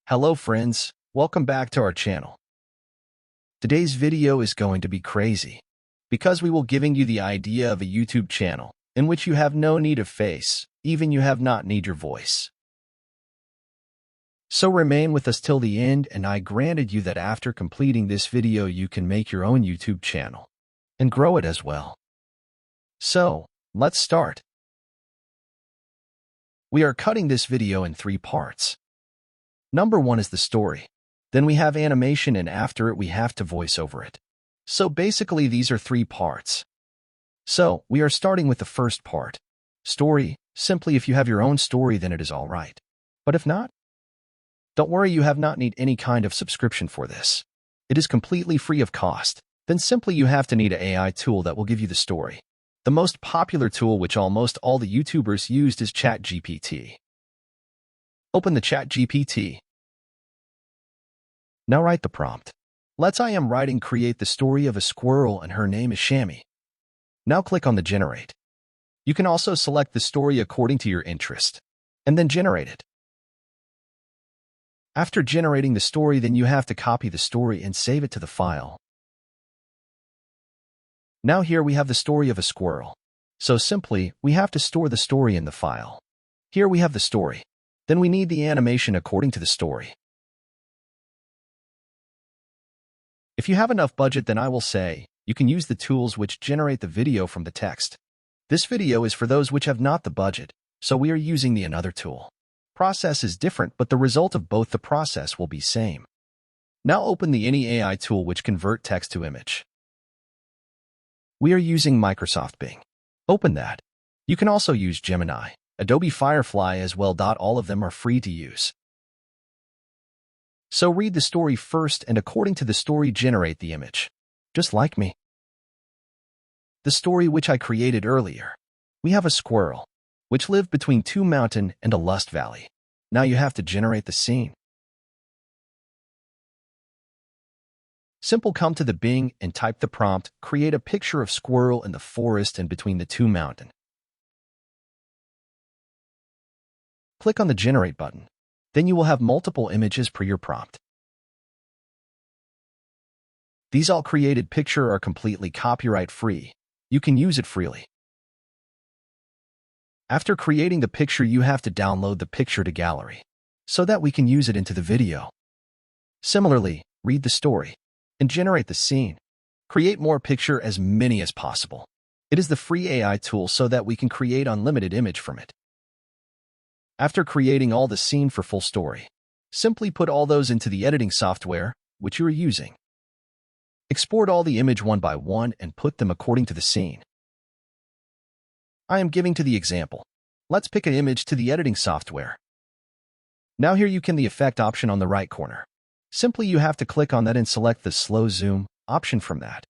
Hello friends, welcome back to our channel. Today's video is going to be crazy because we will giving you the idea of a YouTube channel in which you have no need of face, even you have not need your voice. So remain with us till the end, and I granted you that after completing this video you can make your own YouTube channel and grow it as well. So, let's start. We are cutting this video in 3 parts. Number 1 is the story. Then we have animation, and after it we have to voice over it. So basically these are 3 parts. So we are starting with the first part. Story. Simply if you have your own story then it is all right. But if not, don't worry, you have not need any kind of subscription for this. It is completely free of cost. Then simply you have to need an AI tool that will give you the story. The most popular tool which almost all the YouTubers used is ChatGPT. Open the ChatGPT. Now write the prompt. I am writing create the story of a squirrel and her name is Shammy. Now click on the generate. You can also select the story according to your interest and then generate it. After generating the story, then you have to copy the story and save it to the file. Now here we have the story of a squirrel. So simply, we have to store the story in the file. Here we have the story. Then we need the animation according to the story. If you have enough budget, then I will say, you can use the tools which generate the video from the text. This video is for those which have not the budget, so we are using the another tool. Process is different, but the result of both the process will be same. Now open the any AI tool which convert text to image. We are using Microsoft Bing. Open that. You can also use Gemini, Adobe Firefly as well. All of them are free to use. So read the story first and according to the story generate the image. Just like me. The story which I created earlier. We have a squirrel which lived between 2 mountains and a lust valley. Now you have to generate the scene. Simple, come to the Bing and type the prompt, create a picture of squirrel in the forest and between the 2 mountains. Click on the generate button. Then you will have multiple images per your prompt. These all created picture are completely copyright free. You can use it freely. After creating the picture, you have to download the picture to gallery so that we can use it into the video. Similarly, read the story and generate the scene. Create more picture, as many as possible. It is the free AI tool so that we can create unlimited image from it. After creating all the scene for full story, simply put all those into the editing software which you are using. Export all the image one by one and put them according to the scene. I am giving to the example. Let's pick an image to the editing software. Now here you can the effect option on the right corner. Simply you have to click on that and select the slow zoom option from that.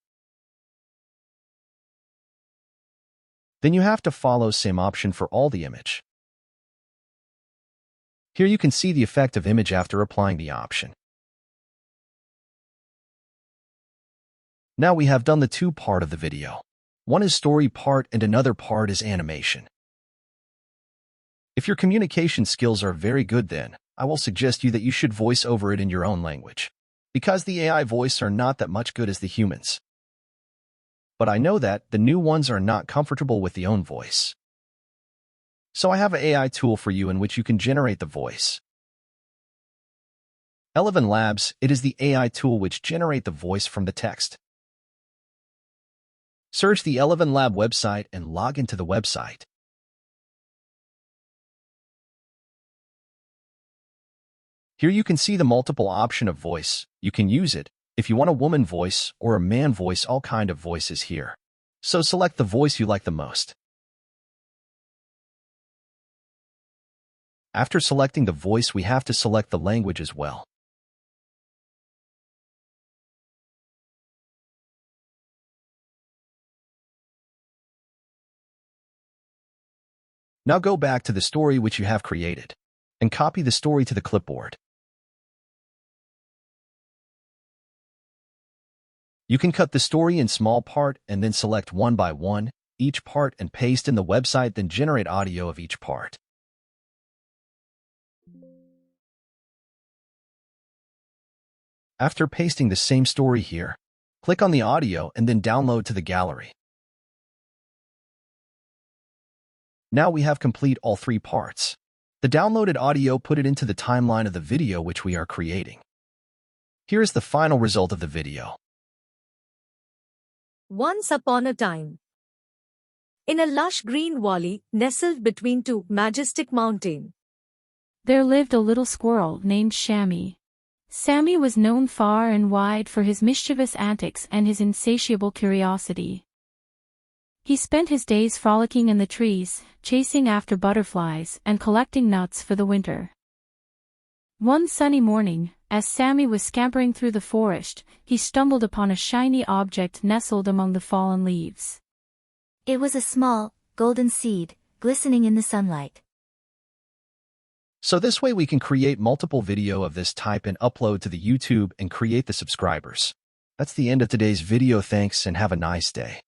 Then you have to follow same option for all the image. Here you can see the effect of image after applying the option. Now we have done the 2 part of the video. One is story part and another part is animation. If your communication skills are very good, then I will suggest you that you should voice over it in your own language, because the AI voice are not that much good as the humans. But I know that the new ones are not comfortable with the own voice. So I have an AI tool for you in which you can generate the voice. Eleven Labs, it is the AI tool which generate the voice from the text. Search the Eleven Lab website and log into the website. Here you can see the multiple option of voice. You can use it if you want a woman voice or a man voice, all kind of voices here. So select the voice you like the most. After selecting the voice, we have to select the language as well. Now go back to the story which you have created and copy the story to the clipboard. You can cut the story in small part and then select one by one each part and paste in the website, then generate audio of each part. After pasting the same story here, click on the audio and then download to the gallery. Now we have complete all three parts. The downloaded audio, put it into the timeline of the video which we are creating. Here is the final result of the video. Once upon a time, in a lush green valley nestled between two majestic mountains, there lived a little squirrel named Sammy. Sammy was known far and wide for his mischievous antics and his insatiable curiosity. He spent his days frolicking in the trees, chasing after butterflies, and collecting nuts for the winter. One sunny morning, as Sammy was scampering through the forest, he stumbled upon a shiny object nestled among the fallen leaves. It was a small, golden seed, glistening in the sunlight. So this way we can create multiple video of this type and upload to the YouTube and create the subscribers. That's the end of today's video. Thanks and have a nice day.